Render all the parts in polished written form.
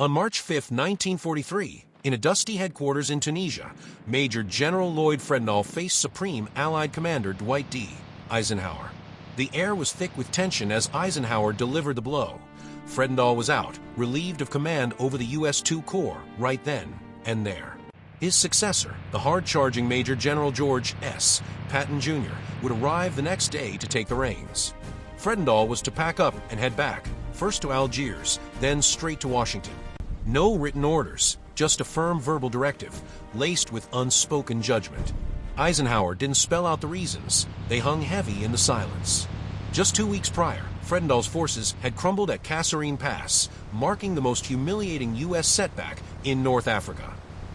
On March 5, 1943, in a dusty headquarters in Tunisia, Major General Lloyd Fredendall faced Supreme Allied Commander Dwight D. Eisenhower. The air was thick with tension as Eisenhower delivered the blow. Fredendall was out, relieved of command over the U.S. II Corps right then and there. His successor, the hard-charging Major General George S. Patton Jr., would arrive the next day to take the reins. Fredendall was to pack up and head back, first to Algiers, then straight to Washington. No written orders, just a firm verbal directive, laced with unspoken judgment. Eisenhower didn't spell out the reasons. They hung heavy in the silence. Just 2 weeks prior, Fredendall's forces had crumbled at Kasserine Pass, marking the most humiliating U.S. setback in North Africa.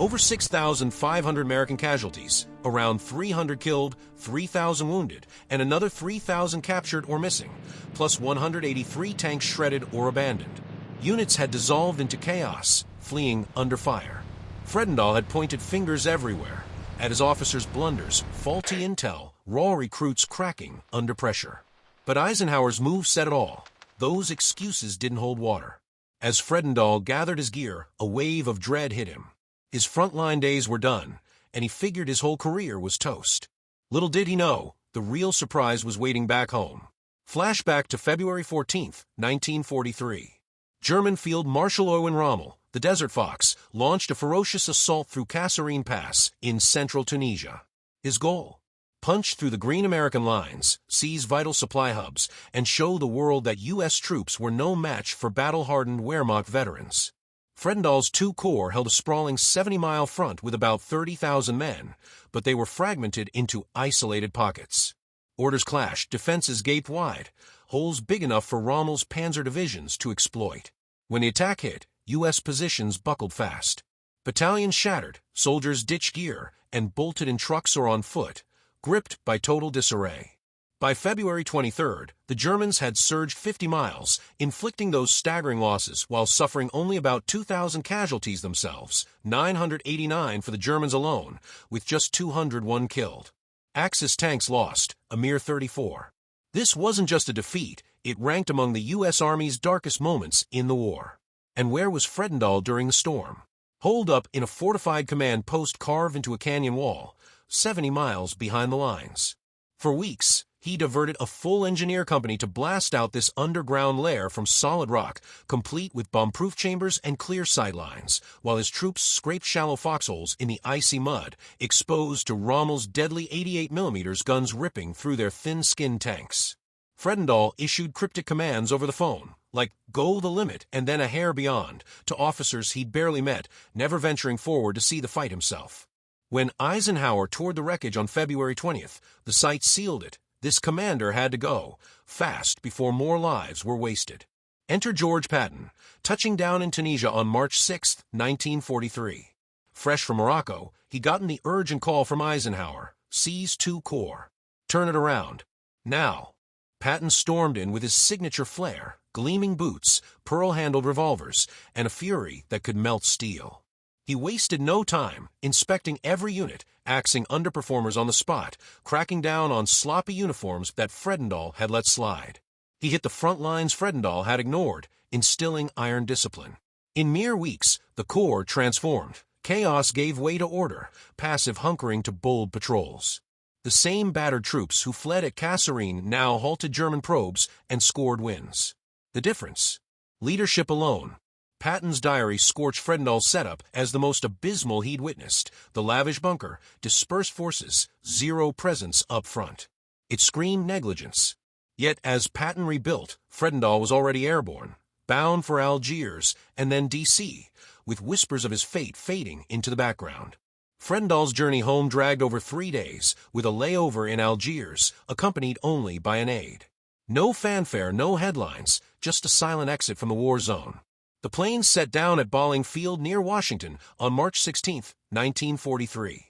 Over 6,500 American casualties, around 300 killed, 3,000 wounded, and another 3,000 captured or missing, plus 183 tanks shredded or abandoned. Units had dissolved into chaos, fleeing under fire. Fredendall had pointed fingers everywhere, at his officers' blunders, faulty intel, raw recruits cracking under pressure. But Eisenhower's move said it all. Those excuses didn't hold water. As Fredendall gathered his gear, a wave of dread hit him. His frontline days were done, and he figured his whole career was toast. Little did he know, the real surprise was waiting back home. Flashback to February 14, 1943. German Field Marshal Erwin Rommel, the Desert Fox, launched a ferocious assault through Kasserine Pass in central Tunisia. His goal? Punch through the green American lines, seize vital supply hubs, and show the world that U.S. troops were no match for battle-hardened Wehrmacht veterans. Fredendall's II Corps held a sprawling 70-mile front with about 30,000 men, but they were fragmented into isolated pockets. Orders clashed, defenses gaped wide, holes big enough for Rommel's panzer divisions to exploit. When the attack hit, U.S. positions buckled fast. Battalions shattered, soldiers ditched gear, and bolted in trucks or on foot, gripped by total disarray. By February 23rd, the Germans had surged 50 miles, inflicting those staggering losses while suffering only about 2,000 casualties themselves, 989 for the Germans alone, with just 201 killed. Axis tanks lost, a mere 34. This wasn't just a defeat, it ranked among the U.S. Army's darkest moments in the war. And where was Fredendall during the storm? Holed up in a fortified command post carved into a canyon wall, 70 miles behind the lines. For weeks, he diverted a full engineer company to blast out this underground lair from solid rock, complete with bomb-proof chambers and clear sightlines, while his troops scraped shallow foxholes in the icy mud, exposed to Rommel's deadly 88mm guns ripping through their thin-skinned tanks. Fredendall issued cryptic commands over the phone, like "go the limit" and then a hair beyond, to officers he'd barely met, never venturing forward to see the fight himself. When Eisenhower toured the wreckage on February 20th, the site sealed it. This commander had to go, fast before more lives were wasted. Enter George Patton, touching down in Tunisia on March 6, 1943. Fresh from Morocco, he'd gotten the urgent call from Eisenhower, seize II Corps. Turn it around. Now. Patton stormed in with his signature flair, gleaming boots, pearl-handled revolvers, and a fury that could melt steel. He wasted no time, inspecting every unit, axing underperformers on the spot, cracking down on sloppy uniforms that Fredendall had let slide. He hit the front lines Fredendall had ignored, instilling iron discipline. In mere weeks, the Corps transformed. Chaos gave way to order, passive hunkering to bold patrols. The same battered troops who fled at Kasserine now halted German probes and scored wins. The difference? Leadership alone. Patton's diary scorched Fredendall's setup as the most abysmal he'd witnessed: the lavish bunker, dispersed forces, zero presence up front. It screamed negligence. Yet as Patton rebuilt, Fredendall was already airborne, bound for Algiers and then D.C., with whispers of his fate fading into the background. Fredendall's journey home dragged over 3 days, with a layover in Algiers, accompanied only by an aide. No fanfare, no headlines, just a silent exit from the war zone. The plane set down at Bolling Field near Washington on March 16, 1943.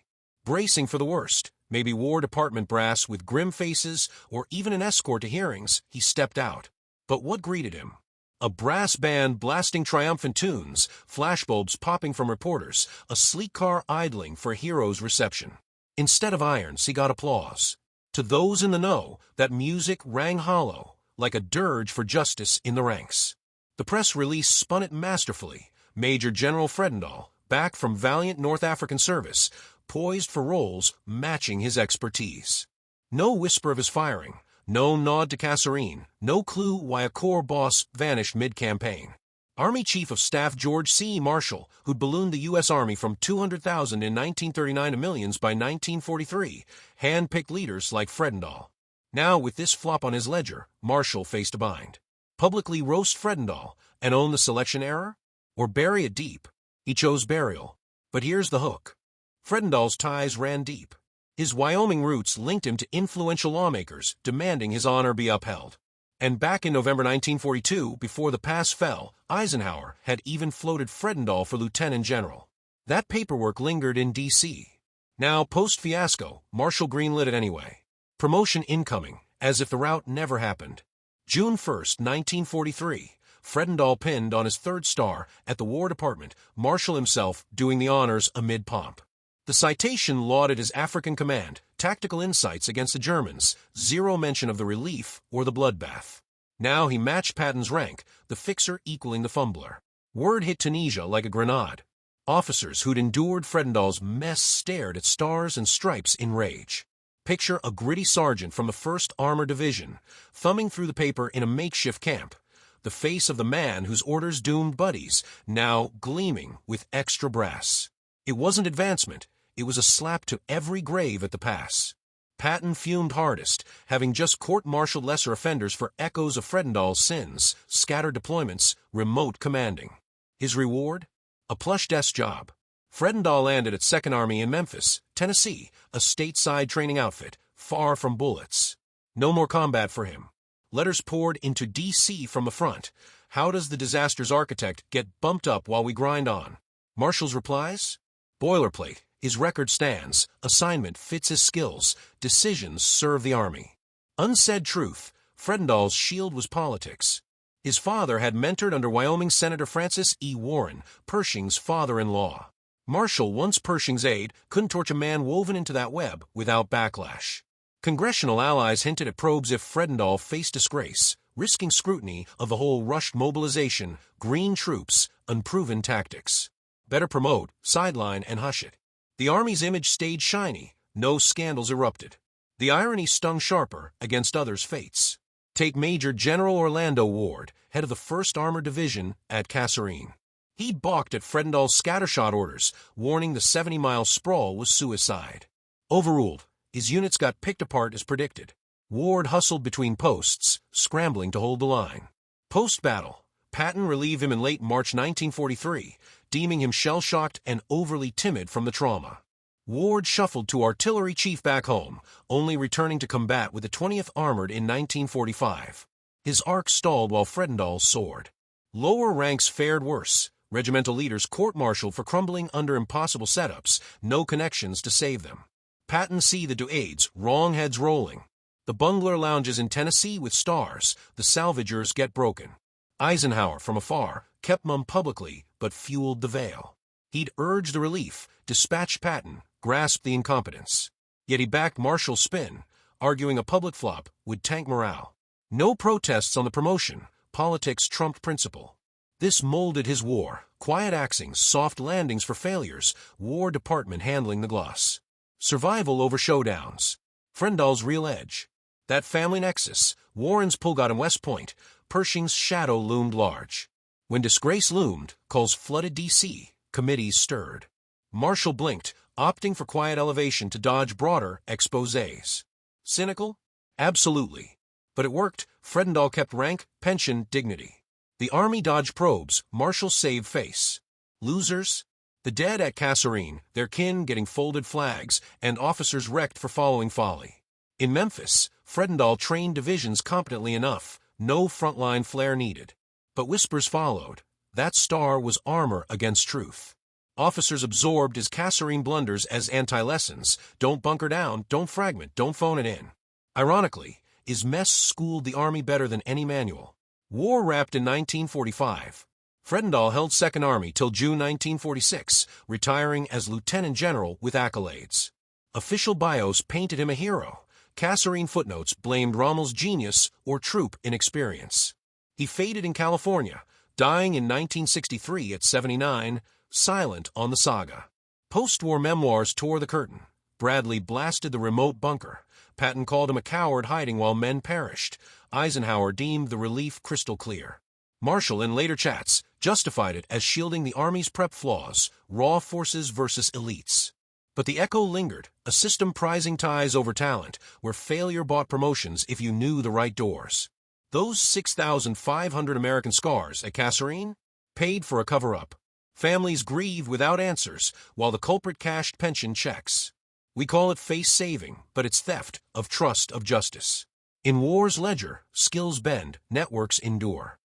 Bracing for the worst, maybe War Department brass with grim faces or even an escort to hearings, he stepped out. But what greeted him? A brass band blasting triumphant tunes, flashbulbs popping from reporters, a sleek car idling for a hero's reception. Instead of irons, he got applause. To those in the know, that music rang hollow, like a dirge for justice in the ranks. The press release spun it masterfully, Major General Fredendall, back from valiant North African service, poised for roles matching his expertise. No whisper of his firing, no nod to Kasserine, no clue why a Corps boss vanished mid-campaign. Army Chief of Staff George C. Marshall, who'd ballooned the U.S. Army from 200,000 in 1939 to millions by 1943, hand-picked leaders like Fredendall. Now, with this flop on his ledger, Marshall faced a bind. Publicly roast Fredendall and own the selection error? Or bury it deep? He chose burial. But here's the hook. Fredendall's ties ran deep. His Wyoming roots linked him to influential lawmakers demanding his honor be upheld. And back in November 1942, before the pass fell, Eisenhower had even floated Fredendall for lieutenant general. That paperwork lingered in D.C. Now, post-fiasco, Marshall greenlit it anyway. Promotion incoming, as if the route never happened. June 1, 1943, Fredendall pinned on his third star at the War Department, Marshall himself doing the honors amid pomp. The citation lauded his African command, tactical insights against the Germans, zero mention of the relief or the bloodbath. Now he matched Patton's rank, the fixer equaling the fumbler. Word hit Tunisia like a grenade. Officers who'd endured Fredendall's mess stared at stars and stripes in rage. Picture a gritty sergeant from the 1st Armored Division, thumbing through the paper in a makeshift camp, the face of the man whose orders doomed buddies, now gleaming with extra brass. It wasn't advancement. It was a slap to every grave at the pass. Patton fumed hardest, having just court-martialed lesser offenders for echoes of Fredendall's sins, scattered deployments, remote commanding. His reward? A plush desk job. Fredendall landed at 2nd Army in Memphis, Tennessee, a stateside training outfit, far from bullets. No more combat for him. Letters poured into D.C. from the front. How does the disaster's architect get bumped up while we grind on? Marshall's replies? Boilerplate. His record stands, assignment fits his skills, decisions serve the Army. Unsaid truth, Fredendall's shield was politics. His father had mentored under Wyoming Senator Francis E. Warren, Pershing's father-in-law. Marshall, once Pershing's aide, couldn't torch a man woven into that web without backlash. Congressional allies hinted at probes if Fredendall faced disgrace, risking scrutiny of the whole rushed mobilization, green troops, unproven tactics. Better promote, sideline, and hush it. The Army's image stayed shiny, no scandals erupted. The irony stung sharper against others' fates. Take Major General Orlando Ward, head of the 1st Armored Division at Kasserine. He balked at Fredendall's scattershot orders, warning the 70-mile sprawl was suicide. Overruled, his units got picked apart as predicted. Ward hustled between posts, scrambling to hold the line. Post-battle, Patton relieved him in late March 1943, deeming him shell-shocked and overly timid from the trauma. Ward shuffled to artillery chief back home, only returning to combat with the 20th Armored in 1945. His arc stalled while Fredendall soared. Lower ranks fared worse. Regimental leaders court-martialed for crumbling under impossible setups, no connections to save them. Patton see the Dwights, wrong heads rolling. The bungler lounges in Tennessee with stars, the salvagers get broken. Eisenhower, from afar, kept mum publicly, but fueled the veil. He'd urged the relief, dispatched Patton, grasped the incompetence. Yet he backed Marshall's spin, arguing a public flop would tank morale. No protests on the promotion, politics trumped principle. This molded his war, quiet axings, soft landings for failures, War Department handling the gloss. Survival over showdowns. Fredendall's real edge. That family nexus, Warren's pull got him West Point, Pershing's shadow loomed large. When disgrace loomed, calls flooded D.C., committees stirred. Marshall blinked, opting for quiet elevation to dodge broader exposés. Cynical? Absolutely. But it worked. Fredendall kept rank, pension, dignity. The Army dodged probes, Marshall saved face. Losers? The dead at Kasserine, their kin getting folded flags, and officers wrecked for following folly. In Memphis, Fredendall trained divisions competently enough, no frontline flair needed. But whispers followed. That star was armor against truth. Officers absorbed his Kasserine blunders as anti-lessons. Don't bunker down, don't fragment, don't phone it in. Ironically, his mess schooled the Army better than any manual. War wrapped in 1945. Fredendall held 2nd Army till June 1946, retiring as lieutenant general with accolades. Official bios painted him a hero. Kasserine footnotes blamed Rommel's genius or troop inexperience. He faded in California, Dying in 1963 at 79, silent on the saga. Post-war memoirs tore the curtain. Bradley blasted the remote bunker. Patton called him a coward hiding while men perished. Eisenhower deemed the relief crystal clear. Marshall, in later chats, justified it as shielding the Army's prep flaws, raw forces versus elites. But the echo lingered, a system prizing ties over talent, where failure bought promotions if you knew the right doors. Those 6,500 American scars at Kasserine paid for a cover-up. Families grieve without answers, while the culprit cashed pension checks. We call it face-saving, but it's theft of trust of justice. In war's ledger, skills bend, networks endure.